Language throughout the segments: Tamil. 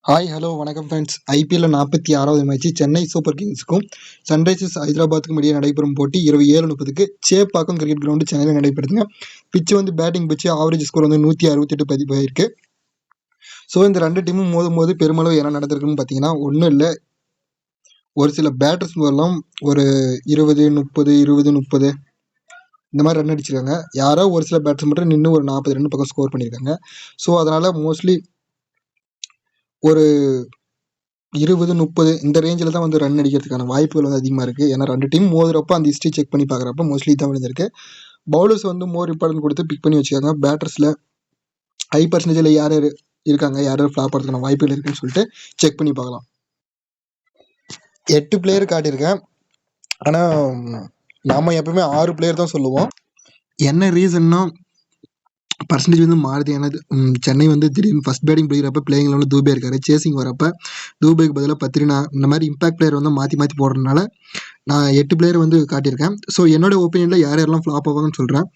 ஹாய் ஹலோ வணக்கம் ஃப்ரெண்ட்ஸ். ஐபிஎல்ல 46வது மேட்ச் சென்னை சூப்பர் கிங்ஸுக்கும் சன்ரைசர்ஸ் ஹைதராபாத்துக்கும் இடையே நடைபெறும் போட்டி இரவு 7:30க்கு சேப்பாக்கம் கிரிக்கெட் கிரவுண்டு சென்னையில் நடைபெறுதுங்க. பிச்சு வந்து பேட்டிங் பிச்சு, ஆவரேஜ் ஸ்கோர் வந்து 168 பதிவாயிருக்கு. ஸோ இந்த ரெண்டு டீமும் மோதும் பெருமளவு என்ன நடந்திருக்குன்னு பார்த்தீங்கன்னா, ஒன்றும் இல்லை, ஒரு சில பேட்டர்ஸ் மூலம் ஒரு 20 30 20 30 இந்த மாதிரி ரன் அடிச்சிருக்காங்க. யாரோ ஒரு சில பேட்டர்ஸ் மட்டும் நின்று ஒரு 40 ரன் பக்கம் ஸ்கோர் பண்ணியிருக்காங்க. ஸோ அதனால மோஸ்ட்லி ஒரு 20 30 இந்த ரேஞ்சில் தான் வந்து ரன் அடிக்கிறதுக்கான வாய்ப்புகள் வந்து அதிகமாக இருக்குது. ஏன்னா ரெண்டு டீம் மோதுறப்போ அந்த ஹிஸ்ட்ரி செக் பண்ணி பார்க்குறப்ப மோஸ்ட்லி தான் விழுந்திருக்கு. பவுலர்ஸ் வந்து மோர் இம்பார்ட்டன்ட் கொடுத்து பிக் பண்ணி வச்சுக்காங்க. பேட்டர்ஸில் ஹை பர்சன்டேஜில் யார் யார் இருக்காங்க, யார் யார் ஃப்ளாப் பண்ணுறதுக்கான வாய்ப்புகள் இருக்குன்னு சொல்லிட்டு செக் பண்ணி பார்க்கலாம். 8 பிளேயர் காட்டியிருக்கேன், ஆனால் நாம் எப்பவுமே 6 பிளேயர் தான் சொல்லுவோம். என்ன ரீசன்னா பர்சன்டேஜ் வந்து மாறுது. ஏன்னா சென்னை வந்து திடீர்னு ஃபர்ஸ்ட் பேட்டிங் பிடிக்கிறப்ப பிளேயிங் லெவலில் தூபே இருக்காரு, சேசிங் வரப்ப தூபேக்கு பதிலாக பத்ரினா இந்த மாதிரி இம்பாக்ட் பிளேயர் வந்து மாற்றி போடுறதுனால நான் 8 பிளேயர் வந்து காட்டியிருக்கேன். ஸோ என்னோட ஒப்பீனியனில் யார் யாரெல்லாம் ஃப்ளாப் ஆவாங்கன்னு சொல்கிறேன்.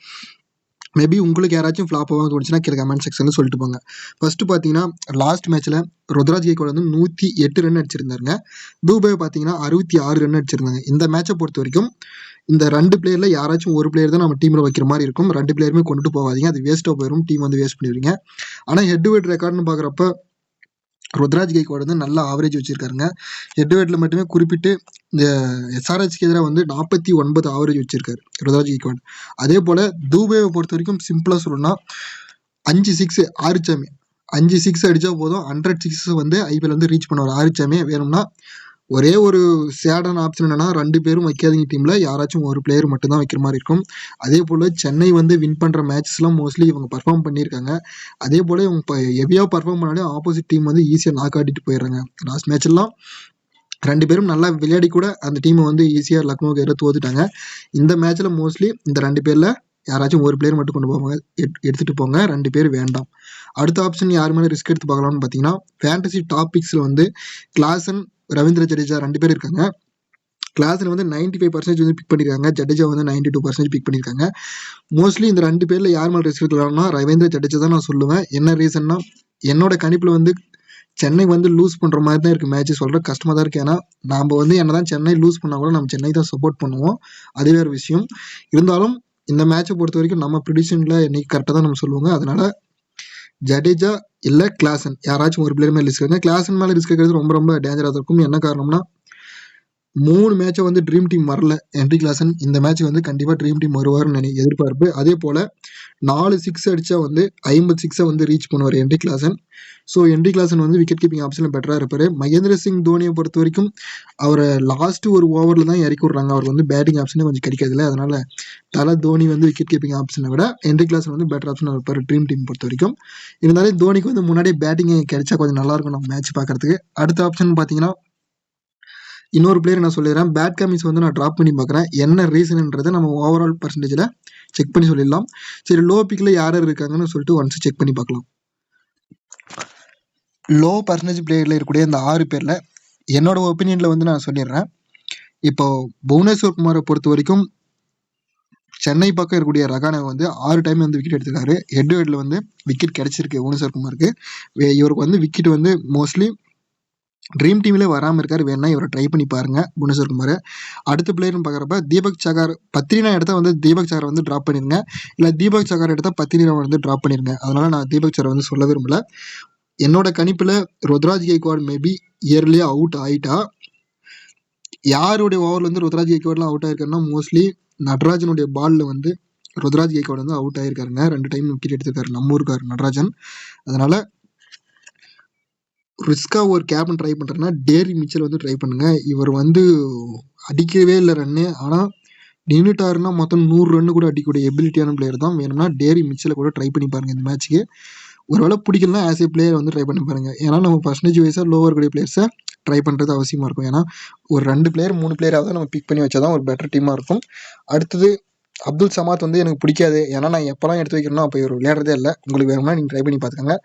மேபி உங்களுக்கு யாராச்சும் ஃப்ளாப் ஆவாங்க தோணுச்சுன்னா கீழே கமெண்ட் செக்ஷனில் சொல்லிட்டு போங்க. ஃபர்ஸ்ட் பார்த்தீங்கன்னா லாஸ்ட் மேட்ச்சில் ருத்ராஜ் கேக்வாட் வந்து 108 ரன் அடிச்சிருந்தாருங்க. தூபே பார்த்தீங்கன்னா 66 ரன் அடிச்சிருந்தாங்க. இந்த மேட்சை பொறுத்த வரைக்கும் இந்த ரெண்டு பிளேயரில் யாராச்சும் ஒரு பிளேயர் தான் நம்ம டீமில் வைக்கிற மாதிரி இருக்கும். ரெண்டு பிளேயருமே கொண்டுட்டு போகாதீங்க, அது வேஸ்ட்டாக போயிடும், டீம் வந்து வேஸ்ட் பண்ணிடுவீங்க. ஆனால் ஹெட் டு ஹெட் ரெக்கார்ட்னு பார்க்குறப்ப ருத்ராஜ் கேக்வாட் வந்து நல்ல ஆவரேஜ் வச்சிருக்காருங்க. ஹெட் டு ஹெட்ல மட்டுமே குறிப்பிட்டு இந்த எஸ்ஆர்ஹெச்க்கு எதிராக வந்து 49 ஆவரேஜ் வச்சிருக்காரு ருத்ராஜ் கேக்வாட். அதே போல் தூபேவை பொறுத்த வரைக்கும் சிம்பிளாக சொல்லணும்னா 5 6 ஆறுச்சாமி 5 6 அடித்தா போதும், 100 6 வந்து ஐபிஎல் வந்து ரீச் பண்ணுவார். ஆறுச்சாமி வேணும்னா ஒரே ஒரு சேடான ஆப்ஷன் என்னன்னா, ரெண்டு பேரும் வைக்காதீங்க, டீம்ல யாராச்சும் ஒரு பிளேயர் மட்டும்தான் வைக்கிற மாதிரி இருக்கும். அதே போல சென்னை வந்து வின் பண்ற மேட்ச்ஸ்லாம் மோஸ்ட்லி இவங்க பர்ஃபார்ம் பண்ணியிருக்காங்க. அதே போல இவங்க இப்போ ஹெவியாக பர்ஃபார்ம் பண்ணாலே ஆப்போசிட் டீம் வந்து ஈஸியாக நாக் ஆடிட்டு போயிடுறாங்க. லாஸ்ட் மேட்ச்லாம் ரெண்டு பேரும் நல்லா விளையாடி கூட அந்த டீமை வந்து ஈஸியாக லக்னோவுக்கு எதிராக தோத்துட்டாங்க. இந்த மேட்ச்ல மோஸ்ட்லி இந்த ரெண்டு பேர்ல யாராச்சும் ஒரு பிளேயர் மட்டும் கொண்டு போவாங்க, எடுத்துட்டு போங்க, ரெண்டு பேர் வேண்டாம். அடுத்த ஆப்ஷன் யார் மேலே ரிஸ்க் எடுத்து பார்க்கலாம்னு பார்த்தீங்கன்னா, ஃபேண்டசி டாபிக்ஸில் வந்து கிளாசன், ரவீந்திர ஜடேஜா ரெண்டு பேர் இருக்காங்க. கிளாஸில் வந்து 95% வந்து பிக் பண்ணியிருக்காங்க, ஜடேஜா வந்து 92% பிக் பண்ணியிருக்காங்க. மோஸ்ட்லி இந்த ரெண்டு பேரில் யார் மேலே ரிஸ்க் எடுக்கலாம்னா ரவீந்திர ஜடேஜா தான் நான் சொல்லுவேன். என்ன ரீசன்னா, என்னோட கணிப்பில் வந்து சென்னை வந்து லூஸ் பண்ணுற மாதிரி தான் இருக்குது. மேட்ச் சொல்கிற கஷ்டமாக தான் இருக்குது. ஏன்னா நாம் வந்து என்ன தான் சென்னை லூஸ் பண்ணால் கூட நம்ம சென்னை தான் சப்போர்ட் பண்ணுவோம், அது வேறு விஷயம். இருந்தாலும் இந்த மேட்சை பொறுத்த வரைக்கும் நம்ம ப்ரிடிஷனில் இன்னைக்கு கரெக்டாக தான் நம்ம சொல்லுவாங்க. அதனால ஜடேஜா இல்லை கிளாசன் யாராச்சும் ஒரு பிளேயர் மேலே ரிஸ்க் எடுங்க. கிளாசன் மேலே ரிஸ்க் எடுக்கிறது ரொம்ப ரொம்ப டேஞ்சராக இருக்கும். என்ன காரணம்னா 3 மேட்சை வந்து ட்ரீம் டீம் வரல ஹென்ரி கிளாசன். இந்த மேட்ச் வந்து கண்டிப்பாக ட்ரீம் டீம் வருவார்னு எதிர்பார்ப்பு. அதே போல் 4 6 அடித்தா வந்து 50 6 வந்து ரீச் பண்ணுவார் Henry Klaasen. So Henry Klaasen வந்து விக்கெட் கீப்பிங் ஆப்ஷனில் பெட்டராக இருப்பார். மகேந்திர சிங் தோனியை பொறுத்த வரைக்கும் அவரை லாஸ்ட் ஒரு ஓவரில் தான் இறக்கி விட்றாங்க. அவருக்கு வந்து பேட்டிங் ஆப்ஷனே கொஞ்சம் கிடைக்காதுல்ல. அதனால தோனி வந்து விக்கெட் கீப்பிங் ஆப்ஷனை விட ஹென்ரி கிளாசன் வந்து பெட்டர் ஆப்ஷனாக இருப்பார் ட்ரீம் டீம் பொறுத்த வரைக்கும். இருந்தாலும் தோனிக்கு வந்து முன்னாடியே பேட்டிங் கிடைச்சா கொஞ்சம் நல்லாயிருக்கும் நம்ம மேட்ச் பார்க்கறதுக்கு. அடுத்த ஆப்ஷன் பார்த்தீங்கன்னா இன்னொரு பிளேயர் நான் சொல்லிடுறேன். பேட் கமின்ஸ் வந்து நான் ட்ராப் பண்ணி பார்க்குறேன். என்ன ரீசன்ன்றதை நம்ம ஓவரால் பர்சன்டேஜில் செக் பண்ணி சொல்லிடலாம். சரி, லோ பிக்கில் யார் யார் இருக்காங்கன்னு சொல்லிட்டு ஒன்ஸ் செக் பண்ணி பார்க்கலாம். லோ பர்சன்டேஜ் பிளேயரில் இருக்கக்கூடிய இந்த 6 பேரில் என்னோட ஒப்பீனியனில் வந்து நான் சொல்லிடுறேன். இப்போ புவனேஸ்வர் குமாரை பொறுத்த வரைக்கும் சென்னை பக்கம் இருக்கக்கூடிய ரகானை வந்து 6 டைம் வந்து விக்கெட் எடுத்துருக்காரு. ஹெட் டு ஹெட்ல வந்து விக்கெட் கிடைச்சிருக்கு புவனேஸ்வர் குமாருக்கு. இவருக்கு வந்து விக்கெட் வந்து மோஸ்ட்லி ட்ரீம் டீம்லேயே வராமல் இருக்காரு. வேணா இவரை ட்ரை பண்ணி பாருங்க புவனேஸ்வர் குமார். அடுத்த பிளேயர்னு பார்க்குறப்ப தீபக் சகார், பத்ரினா எடுத்தால் வந்து தீபக் சகார் வந்து ட்ராப் பண்ணிருங்க, இல்லை தீபக் சகார் எடுத்தால் பத்ரினா வந்து ட்ராப் பண்ணிருங்க. அதனால நான் தீபக் சகார் வந்து சொல்ல விரும்பல. என்னோட கணிப்பில் ருத்ராஜ் கேக்வாட் மேபி இயர்லியாக அவுட் ஆயிட்டா. யாருடைய ஓவரில் வந்து ருத்ராஜ் கேக்வாட்லாம் அவுட் ஆயிருக்காருன்னா மோஸ்ட்லி நடராஜனுடைய பாலில் வந்து ருத்ராஜ் கேக்வாட் வந்து அவுட் ஆயிருக்காருங்க. 2 டைம் விக்கெட் எடுத்திருக்காரு நம்ம ஊருக்காரு நடராஜன். அதனால ரிஸ்காக ஒரு கேப்டன் ட்ரை பண்ணுறேன்னா டேரி மிச்சல் வந்து ட்ரை பண்ணுங்க. இவர் வந்து அடிக்கவே இல்லை ரன்னு, ஆனால் நின்றுட்டாருன்னா மொத்தம் 100 ரன்னு கூட அடிக்கக்கூடிய எபிலிட்டியான பிளேயர் தான். வேணும்னா டேரி மிச்சலை கூட ட்ரை பண்ணி பாருங்க இந்த மேட்ச்சுக்கு. ஒருவேளை பிடிக்கலனா ஆஸ் ஏ பிளேயர் வந்து ட்ரை பண்ணி பாருங்க. ஏன்னா நம்ம பர்சன்டேஜ் வைஸாக லோவர் கூடிய பிளேயர்ஸை ட்ரை பண்ணுறது அவசியமாக இருக்கும். ஏன்னா ஒரு 2 பிளேயர் 3 பிளேயராக நம்ம பிக் பண்ணி வச்சா தான் ஒரு பெட்டர் டீமாக இருக்கும். அடுத்தது அப்துல் சமாத் வந்து எனக்கு பிடிக்காது. ஏன்னா நான் எப்போலாம் எடுத்து வைக்கிறேனோ அப்போ இவர் விளையாடுறதே இல்லை. உங்களுக்கு வேணும்னா நீங்கள் ட்ரை பண்ணி பார்த்துக்கோங்க.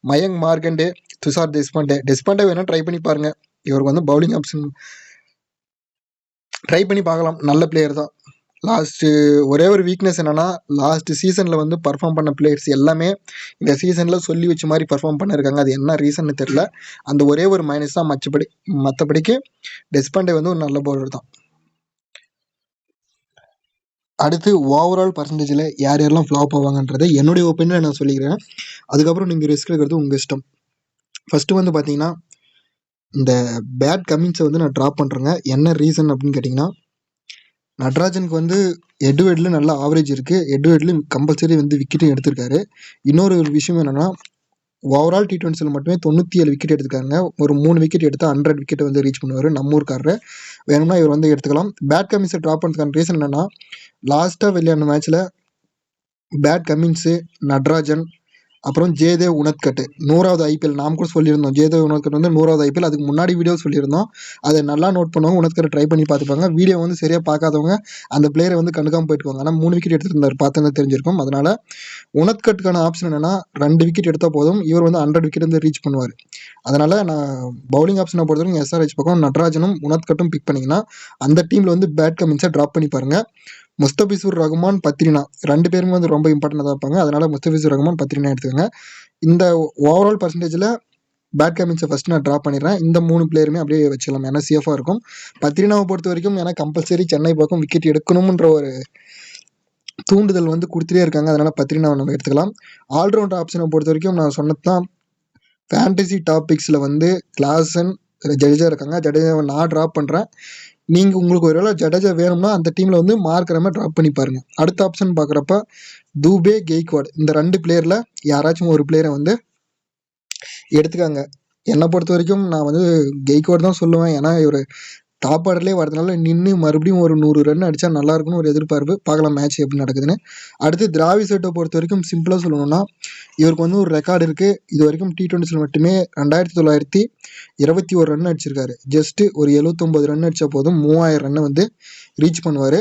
மயங்க் மார்க்கண்டே, துஷார் டெஸ்பாண்டே வேணால் ட்ரை பண்ணி பாருங்க. இவருக்கு வந்து பவுலிங் ஆப்ஷன் ட்ரை பண்ணி பார்க்கலாம், நல்ல பிளேயர் தான். லாஸ்ட்டு ஒரே ஒரு வீக்னஸ் என்னன்னா, லாஸ்ட் சீசனில் வந்து பர்ஃபார்ம் பண்ண பிளேயர்ஸ் எல்லாமே இந்த சீசனில் சொல்லி வச்ச மாதிரி பர்ஃபார்ம் பண்ணியிருக்காங்க. அது என்ன ரீசன்னு தெரில. அந்த ஒரே ஒரு மைனஸ் தான். மற்றபடிக்கு டெஸ்பாண்டே வந்து ஒரு நல்ல பவுலர் தான். அடுத்து ஓவரால் பர்சன்டேஜில் யார் யாரெல்லாம் ஃப்ளாப் ஆவாங்கன்றதை என்னுடைய ஒப்பீனியன் நான் சொல்லிக்கிறேன். அதுக்கப்புறம் நீங்கள் ரிஸ்க் எடுக்கிறது உங்கள் இஷ்டம். ஃபஸ்ட்டு வந்து பார்த்தீங்கன்னா, இந்த பேட் கமின்ஸை வந்து நான் ட்ராப் பண்ணுறேங்க. என்ன ரீசன் அப்படின்னு கேட்டிங்கன்னா, நட்ராஜனுக்கு வந்து எட்வர்டில் நல்ல ஆவரேஜ் இருக்குது. எட்வர்ட்லையும் கம்பல்சரி வந்து விக்கெட்டும் எடுத்திருக்காரு. இன்னொரு ஒரு விஷயம் என்னென்னா, ஓவரால் T20ஸில் மட்டுமே 97 விக்கெட் எடுத்துருக்காங்க. ஒரு 3 விக்கெட் எடுத்தால் 100 விக்கெட் வந்து ரீச் பண்ணுவார் நம்ம ஊருக்காரரு. வேணும்னா இவர் வந்து எடுத்துக்கலாம். பேட் கமின்ஸை ட்ராப் பண்ணுறதுக்கான ரீசன் என்னென்னா, லாஸ்ட்டாக விளையாடின மேட்ச்சில் பேட் கமின்ஸு, நட்ராஜன், அப்புறம் ஜெயதேவ் உனத்கட் 100வது IPL நாம் கூட சொல்லியிருந்தோம். ஜெயதேவ் உனத்கட் வந்து 100வது IPL. அதுக்கு முன்னாடி வீடியோ சொல்லியிருந்தோம். அதை நல்லா நோட் பண்ணுவாங்க. உனத்கட் ட்ரை பண்ணி பார்த்துப்பாங்க. வீடியோ வந்து சரியாக பார்க்காதவங்க அந்த பிளேயரை வந்து கண்டுக்காமல் போயிட்டுருவாங்க. ஆனால் 3 விக்கெட் எடுத்துருந்தார், பார்த்தா தெரிஞ்சிருக்கும். அதனால் உனத்கட்டுக்கான ஆப்ஷன் என்னென்னா, 2 விக்கெட் எடுத்தால் போதும், இவர் வந்து 100 விக்கெட் வந்து ரீச் பண்ணுவார். அதனால் நான் பவுலிங் ஆப்ஷனை பொறுத்தவரைக்கும் SRH பக்கம் நட்ராஜனும் உனத்கட்டும் பிக் பண்ணிங்கன்னா, அந்த டீமில் வந்து பேட் கமின்ஸை ட்ராப் பண்ணி பாருங்கள். முஸ்தபிசூர் ரஹ்மான், பத்ரினா 2 பேருமே வந்து ரொம்ப இம்பார்ட்டண்டாக இருப்பாங்க. அதனால் முஸ்தபிசூர் ரஹ்மான், பத்ரினா எடுத்துக்கோங்க. இந்த ஓவரால் பர்சன்டேஜில் பேட் கமின்ஸை ஃபஸ்ட்டு நான் ட்ராப் பண்ணிடுறேன். இந்த 3 பிளேயருமே அப்படியே வச்சுக்கலாம். ஏன்னா சேஃபாக இருக்கும். பத்ரினாவை பொறுத்த வரைக்கும் ஏன்னா கம்பல்சரி சென்னை பக்கம் விக்கெட் எடுக்கணும்ன்ற ஒரு தூண்டுதல் வந்து கொடுத்துட்டே இருக்காங்க. அதனால் பத்ரினாவை நம்ம எடுத்துக்கலாம். ஆல்ரவுண்டர் ஆப்ஷனை பொறுத்த வரைக்கும் நான் சொன்னது தான். ஃபேண்டசி டாபிக்ஸில் வந்து கிளாசன், ஜடேஜா இருக்காங்க. ஜடேஜாவை நான் ட்ராப் பண்ணுறேன். நீங்கள் உங்களுக்கு ஒரு வேளை ஜடேஜா வேணும்னா அந்த டீமில் வந்து மார்க்கரமே ட்ராப் பண்ணி பாருங்கள். அடுத்த ஆப்ஷன் பார்க்குறப்ப தூபே, கெய்க்வாட் இந்த 2 பிளேயரில் யாராச்சும் ஒரு பிளேயரை வந்து எடுத்துக்காங்க. என்னை பொறுத்த வரைக்கும் நான் வந்து கெய்க்வாட் தான் சொல்லுவேன். ஏன்னா இவர் டாப் ஆர்டர்லேயே வரதுனால நின்று மறுபடியும் ஒரு 100 ரன் அடித்தா நல்லா இருக்குன்னு ஒரு எதிர்பார்ப்பு. பார்க்கலாம் மேட்ச் எப்படி நடக்குதுன்னு. அடுத்து திராவிட் செட்டை பொறுத்த வரைக்கும் சிம்பிளாக சொல்லணும்னா, இவருக்கு வந்து ஒரு ரெக்கார்டு இருக்குது. இது வரைக்கும் T20ஸில் மட்டுமே 2921 ரன் அடிச்சிருக்காரு. ஜஸ்ட்டு ஒரு 79 ரன் அடித்தா போதும் 3000 ரன்னை வந்து ரீச் பண்ணுவார்.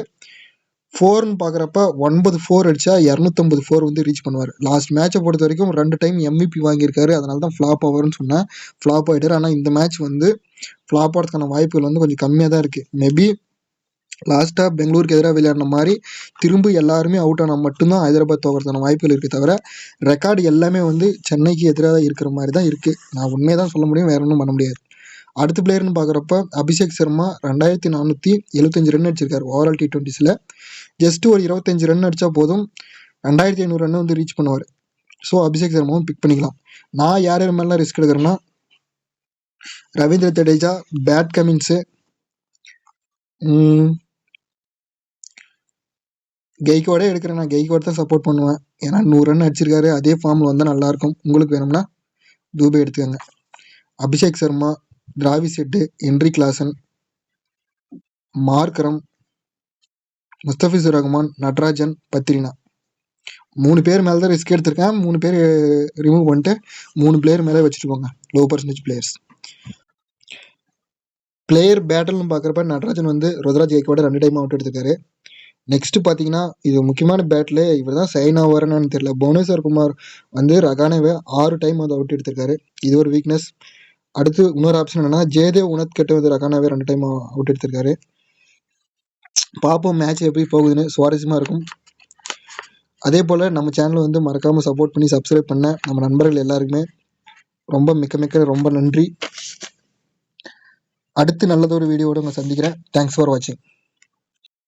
4ன்னு பார்க்குறப்ப 9 4 அடித்தா 250 4 வந்து ரீச் பண்ணுவார். லாஸ்ட் மேட்சை பொறுத்த வரைக்கும் 2 டைம் MVP வாங்கியிருக்காரு. அதனால தான் ஃப்ளாப் ஆவார்னு சொன்னேன். ஃப்ளாப் ஆகிட்டார். ஆனால் இந்த மேட்ச் வந்து ஃப்ளாப் ஆகிறதுக்கான வாய்ப்புகள் வந்து கொஞ்சம் கம்மியாக தான் இருக்குது. மேபி லாஸ்ட்டாக பெங்களூருக்கு எதிராக விளையாடின மாதிரி திரும்ப எல்லாருமே அவுட் ஆனால் மட்டும்தான் ஹைதராபாத் தோக்கிறதுக்கான வாய்ப்புகள் இருக்குது. தவிர ரெக்கார்டு எல்லாமே வந்து சென்னைக்கு எதிராக இருக்கிற மாதிரி தான் இருக்குது. நான் உண்மையை தான் சொல்ல முடியும், வேற ஒன்றும் பண்ண முடியாது. அடுத்த பிளேயர்னு பார்க்குறப்ப அபிஷேக் சர்மா 2475 ரன் அடிச்சிருக்காரு ஓவரால் T20ஸில். ஜஸ்ட்டு ஒரு 25 ரன் அடித்தா போதும் 2500 ரன் வந்து ரீச் பண்ணுவார். ஸோ அபிஷேக் சர்மாவும் பிக் பண்ணிக்கலாம். நான் யார் யார் மேலாம் ரிஸ்க் எடுக்கிறேன்னா, ரவீந்திர ஜடேஜா, பேட் கமின்ஸு, கெய்க்வாடே எடுக்கிறேன். நான் கெய்க்வாட் தான் சப்போர்ட் பண்ணுவேன். ஏன்னா 100 ரன் அடிச்சிருக்காரு. அதே ஃபார்மில் வந்தால் நல்லாயிருக்கும். உங்களுக்கு வேணும்னா தூபே எடுத்துக்கோங்க. Abhishek Sharma, Travis Head, Heinrich Klaasen, Markram, Mustafizur Rahman, Natarajan, பத்ரினா 3 பேர் மேலே தான் ரிஸ்க் எடுத்திருக்கேன். 3 பேர் ரிமூவ் பண்ணிட்டு 3 பிளேயர் மேலே வச்சுட்டு போங்க. Low percentage players. பிளேயர் பேட்டல்னு பார்க்குறப்ப நட்ராஜன் வந்து ருத்ராஜ் கெய்க்வாட் 2 டைம் அவுட் எடுத்திருக்காரு. நெக்ஸ்ட்டு பார்த்தீங்கன்னா, இது முக்கியமான பேட்டில் இவர் தான் சைன் ஆவார்னு தெரியல. புவனேஸ்வர் குமார் வந்து ரகானேவை 6 டைம் வந்து அவுட் எடுத்திருக்காரு. இது ஒரு வீக்னஸ். அடுத்து இன்னொரு ஆப்ஷன் என்னன்னா, ஜெயதேவ் உனத்கட் வந்து ரகானேவை 2 டைம் அவுட் எடுத்திருக்காரு. பார்ப்போம் மேட்ச் எப்படி போகுதுன்னு, சுவாரஸ்யமாக இருக்கும். அதே போல் நம்ம சேனலை வந்து மறக்காமல் சப்போர்ட் பண்ணி சப்ஸ்கிரைப் பண்ண நம்ம நண்பர்கள் எல்லாருக்குமே ரொம்ப நன்றி. அடுத்து நல்லதொரு வீடியோவோட உங்களை சந்திக்கிறேன். தேங்க்ஸ் ஃபார் வாட்சிங்.